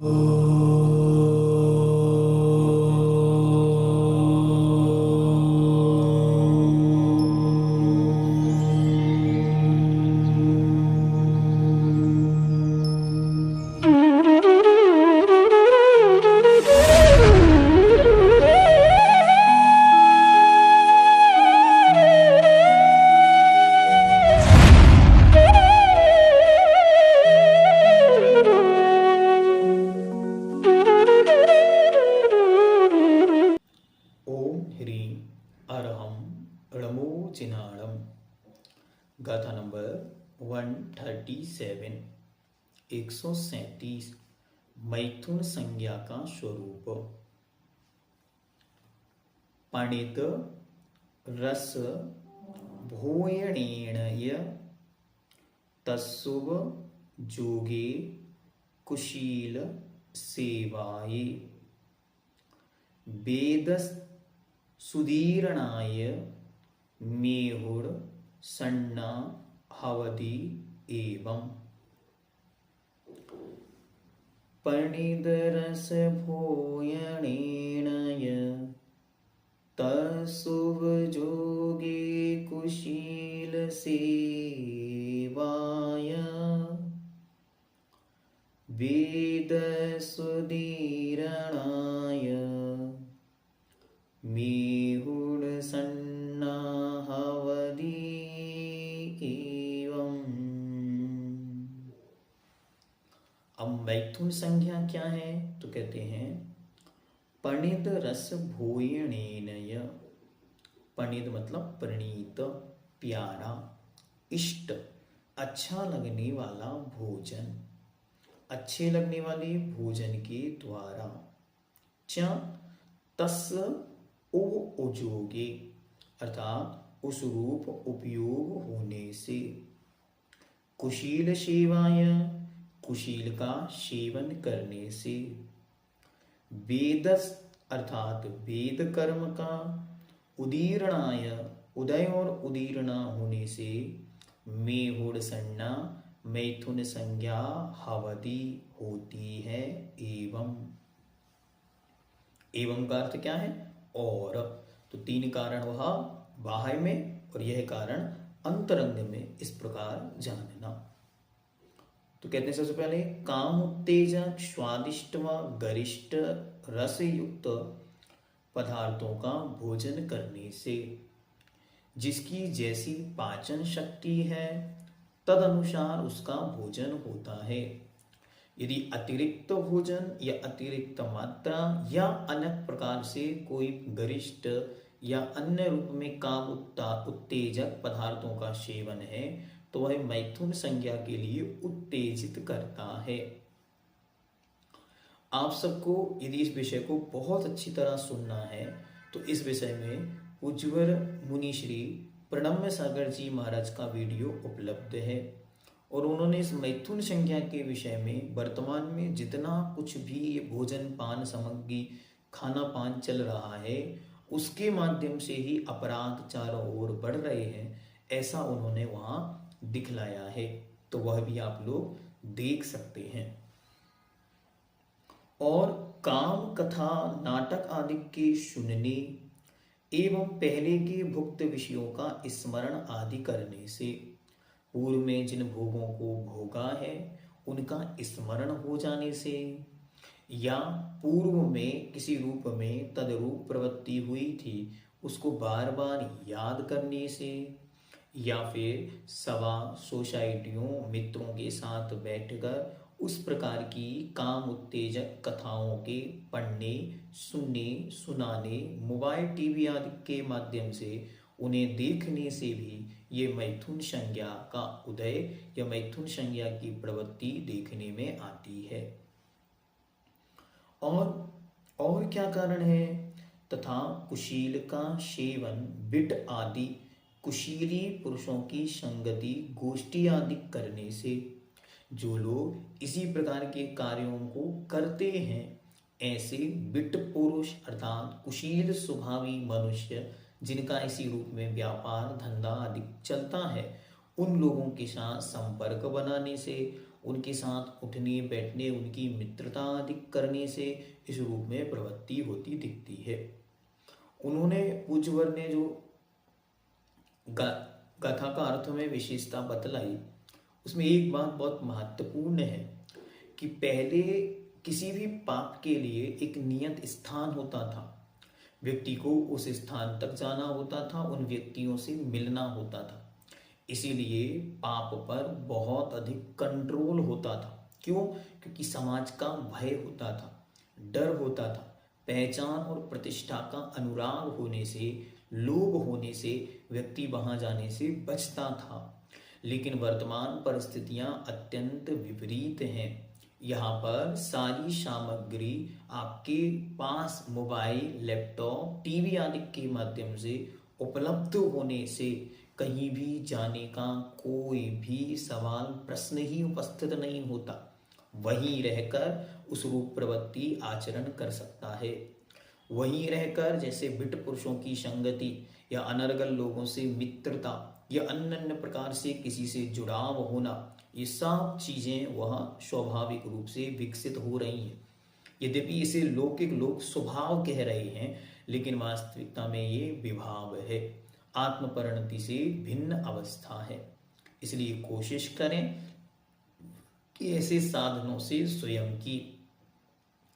ओम ह्रीं अरहम णमोचिनाणम। गाथा नंबर 137, 137। मैथुन संज्ञा का स्वरूप। पणित रस भोयणेणय तत्सुभ जोगे कुशील सेवाये। वेद सुदीरणाय मेहुड़ सन्ना हवदी एवं। पणिदरस भोयणेणय तत्सुभ जोगे कुशील सेवाय। वेद सुदीरणाय मेहुड़ सन्ना हवदी एवं। अब मैथुन संज्ञा क्या है? तो कहते हैं पणित रस भोयणेनय। पणित मतलब प्रणीत, प्यारा, इष्ट, अच्छा लगने वाला भोजन, अच्छे लगने वाले भोजन के द्वारा। च तस् उजोगे अर्थात उस रूप उपयोग होने से। कुशील सेवाय कुशील का सेवन करने से। वेदस अर्थात वेद कर्म का। उदीरणाय उदय और उदीरणा होने से। मेहुड़ सन्ना मैथुन संज्ञा हवदी होती है। एवं। एवं का अर्थ क्या है? और। तो तीन कारण वह बाह्य में और यह कारण अंतरंग में, इस प्रकार जानना। तो कहते हैं सबसे पहले काम उत्तेजक स्वादिष्ट व गरिष्ठ रस युक्त पदार्थों का भोजन करने से। जिसकी जैसी पाचन शक्ति है तद अनुसार उसका भोजन होता है। यदि अतिरिक्त भोजन या अतिरिक्त मात्रा या अन्य प्रकार से कोई गरिष्ठ या अन्य रूप में काम उत्तेजक पदार्थों का सेवन है तो वह मैथुन संज्ञा के लिए उत्तेजित करता है। आप सबको यदि इस विषय को बहुत अच्छी तरह सुनना है तो इस विषय में उज्ज्वल मुनि श्री प्रणम्य सागर जी महाराज का वीडियो उपलब्ध है और उन्होंने इस मैथुन संज्ञा के विषय में वर्तमान में जितना कुछ भी भोजन पान सामग्री खाना पान चल रहा है उसके माध्यम से ही अपराध चारों ओर बढ़ रहे हैं, ऐसा उन्होंने वहां दिखलाया है। तो वह भी आप लोग देख सकते हैं। और काम कथा नाटक आदि के सुनने एवं पहले के भुक्त विषयों का स्मरण आदि करने से पूर्व में जिन भोगों को भोगा है उनका स्मरण हो जाने से या पूर्व में किसी रूप में तदरूप प्रवृत्ति हुई थी उसको बार बार याद करने से या फिर सभा सोसाइटियों मित्रों के साथ बैठकर उस प्रकार की काम उत्तेजक कथाओं के पढ़ने सुनने सुनाने मोबाइल टीवी आदि के माध्यम से उन्हें देखने से भी ये मैथुन संज्ञा का उदय या मैथुन संज्ञा की प्रवृत्ति देखने में आती है। और क्या कारण है? तथा कुशील का सेवन बिट आदि कुशीली पुरुषों की संगति गोष्ठी आदि करने से जो लोग इसी प्रकार के कार्यों को करते हैं ऐसे बिट पुरुष अर्थात कुशील स्वभावी मनुष्य जिनका इसी रूप में व्यापार धंधा आदि चलता है उन लोगों के साथ संपर्क बनाने से उनके साथ उठने बैठने, उनकी मित्रता अधिक करने से इस रूप में प्रवृत्ति होती दिखती है। उन्होंने पूज्यवर ने जो गाथा का अर्थ में विशेषता बतलाई, उसमें एक बात बहुत महत्वपूर्ण है कि पहले किसी भी पाप के लिए एक नियत स्थान होता था। व्यक्ति को उस स्थान तक जाना होता था, उन व्यक्तियों से मिलना होता था। इसीलिए पाप पर बहुत अधिक कंट्रोल होता था। क्यों? क्योंकि समाज का भय होता था, डर होता था, पहचान और प्रतिष्ठा का अनुराग होने से, लोभ होने से व्यक्ति वहां जाने से बचता था। लेकिन वर्तमान परिस्थितियां अत्यंत विपरीत हैं। यहाँ पर सारी सामग्री आपके पास मोबाइल, लैपटॉप, टीवी आदि के माध्यम से उपलब्ध होने से कहीं भी जाने का कोई भी सवाल, प्रश्न ही उपस्थित नहीं होता। वहीं रहकर उस रूप प्रवृत्ति आचरण कर सकता है। वहीं रहकर जैसे बिट पुरुषों की संगति या अनर्गल लोगों से मित्रता या अन्य अन्य प्रकार से किसी से जुड़ाव होना, ये सब चीजें वह स्वाभाविक रूप से विकसित हो रही हैं। यद्यपि इसे लौकिक लोग स्वभाव कह रहे हैं, लेकिन वास्तविकता में ये विभाव है, आत्म परिणति से भिन्न अवस्था है। इसलिए कोशिश करें कि ऐसे साधनों से स्वयं की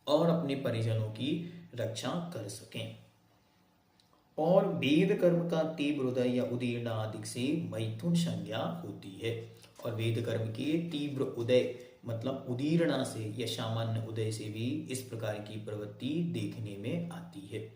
और अपने परिजनों की रक्षा कर सकें। और वेद कर्म का तीव्र उदय या उदीर्ण आदि से मैथुन संज्ञा होती है। और वेद कर्म के तीव्र उदय मतलब उदीरणा से या सामान्य उदय से भी इस प्रकार की प्रवृत्ति देखने में आती है।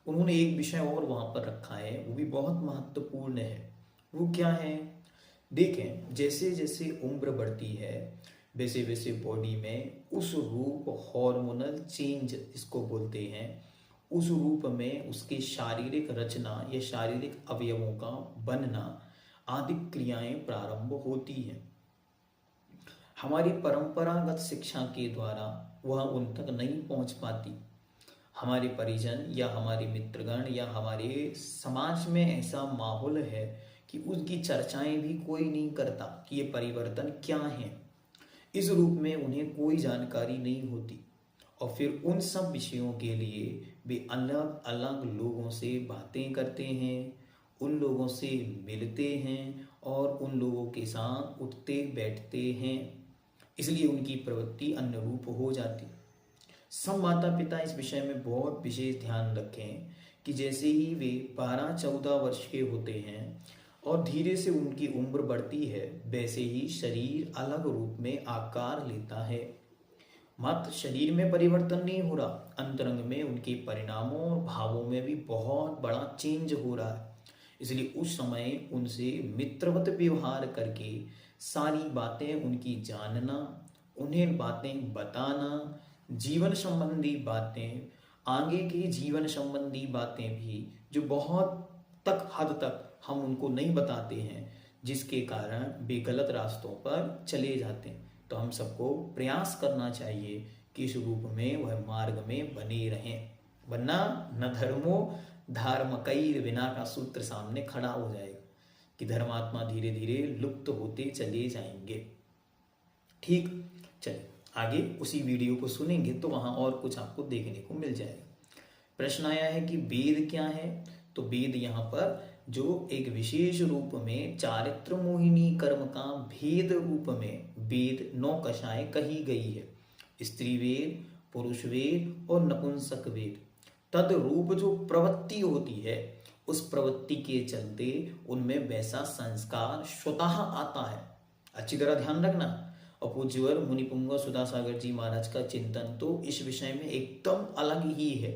उन्होंने एक विषय और वहां पर रखा है, वो भी बहुत महत्वपूर्ण है। वो क्या है? देखें, जैसे जैसे उम्र बढ़ती है वैसे वैसे बॉडी में उस रूप हार्मोनल चेंज इसको बोलते हैं, उस रूप में उसके शारीरिक रचना या शारीरिक अवयवों का बनना आदि क्रियाएं प्रारंभ होती हैं। हमारी परंपरागत शिक्षा के द्वारा वह उन तक नहीं पहुंच पाती। हमारे परिजन या हमारे मित्रगण या हमारे समाज में ऐसा माहौल है कि उसकी चर्चाएं भी कोई नहीं करता कि ये परिवर्तन क्या है। इस रूप में उन्हें कोई जानकारी नहीं होती और फिर उन सब विषयों के लिए वे अलग अलग लोगों से बातें करते हैं, उन लोगों से मिलते हैं और उन लोगों के साथ उठते बैठते हैं। इसलिए उनकी प्रवृत्ति अन्य रूप हो जाती। सब माता पिता इस विषय में बहुत विशेष ध्यान रखें कि जैसे ही वे 12-14 वर्ष के होते हैं और धीरे से उनकी उम्र बढ़ती है, वैसे ही शरीर अलग रूप में आकार लेता है। मात्र शरीर में परिवर्तन नहीं हो रहा, अंतरंग में उनके परिणामों और भावों में भी बहुत बड़ा चेंज हो रहा है। इसलिए उस समय उनसे मित्रवत व्यवहार करके सारी बातें उनकी जानना, उन्हें बातें बताना, जीवन संबंधी बातें, आगे के जीवन संबंधी बातें भी जो बहुत हद तक हम उनको नहीं बताते हैं, जिसके कारण वे गलत रास्तों पर चले जाते हैं। तो हम सबको प्रयास करना चाहिए कि इस रूप में वह मार्ग में बने रहें, वरना न धर्मो धार्मकैर विना का सूत्र सामने खड़ा हो जाएगा कि धर्मात्मा धीरे धीरे लुप्त होते चले जाएंगे। ठीक, चलिए आगे उसी वीडियो को सुनेंगे तो वहां और कुछ आपको देखने को मिल जाएगा। प्रश्न आया है कि वेद क्या है? तो वेद यहाँ पर जो एक विशेष रूप में चारित्र मोहिनी कर्म का भेद रूप में वेद 9 कक्षाएं कही गई है। स्त्री वेद, पुरुष वेद और नपुंसक वेद। तद रूप जो प्रवृत्ति होती है, उस प्रवृत्ति के चलते उनमें वैसा संस्कार स्वतः आता है। अच्छी तरह ध्यान रखना। और पूज्यवर मुनिपुंग सुधासागर जी महाराज का चिंतन तो इस विषय में एकदम अलग ही है।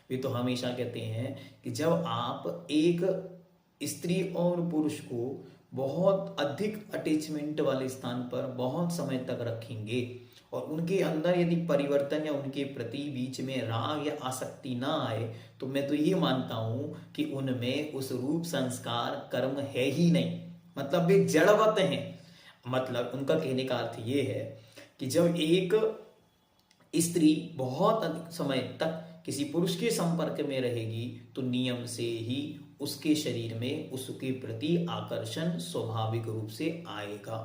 वे तो हमेशा कहते हैं कि जब आप एक स्त्री और पुरुष को बहुत अधिक अटैचमेंट वाले स्थान पर बहुत समय तक रखेंगे और उनके अंदर यदि परिवर्तन या उनके प्रति बीच में राग या आसक्ति ना आए, तो मैं तो ये मानता हूं कि उनमें उस रूप संस्कार कर्म है ही नहीं, मतलब वे जड़वत हैं। मतलब उनका कहने का अर्थ ये है कि जब एक स्त्री बहुत अधिक समय तक किसी पुरुष के संपर्क में रहेगी तो नियम से ही उसके शरीर में उसके प्रति आकर्षण स्वाभाविक रूप से आएगा।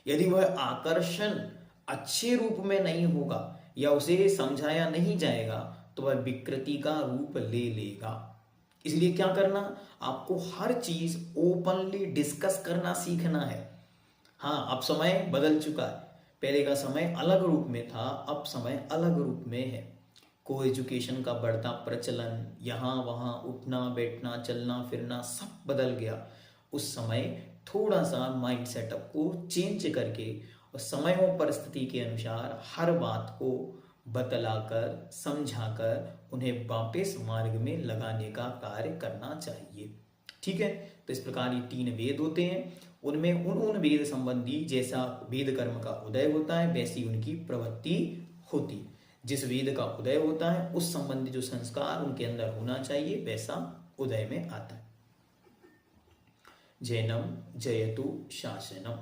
यदि वह आकर्षण अच्छे रूप में नहीं होगा या उसे समझाया नहीं जाएगा तो वह विकृति का रूप ले लेगा। इसलिए क्या करना, आपको हर चीज ओपनली डिस्कस करना सीखना है। हाँ, अब समय बदल चुका है, पहले का समय अलग रूप में था, अब समय अलग रूप में है। को एजुकेशन का बढ़ता प्रचलन, यहाँ वहाँ उठना बैठना चलना फिरना सब बदल गया। उस समय थोड़ा सा माइंड सेटअप को चेंज करके और समय और परिस्थिति के अनुसार हर बात को बतलाकर समझाकर उन्हें वापस मार्ग में लगाने का कार्य करना चाहिए। ठीक है, तो इस प्रकार ये 3 वेद होते हैं, उनमें उन वेद संबंधी जैसा वेद कर्म का उदय होता है वैसी उनकी प्रवृत्ति होती है। जिस वेद का उदय होता है उस संबंधी जो संस्कार उनके अंदर होना चाहिए वैसा उदय में आता है। जैनम जयतु शासनम।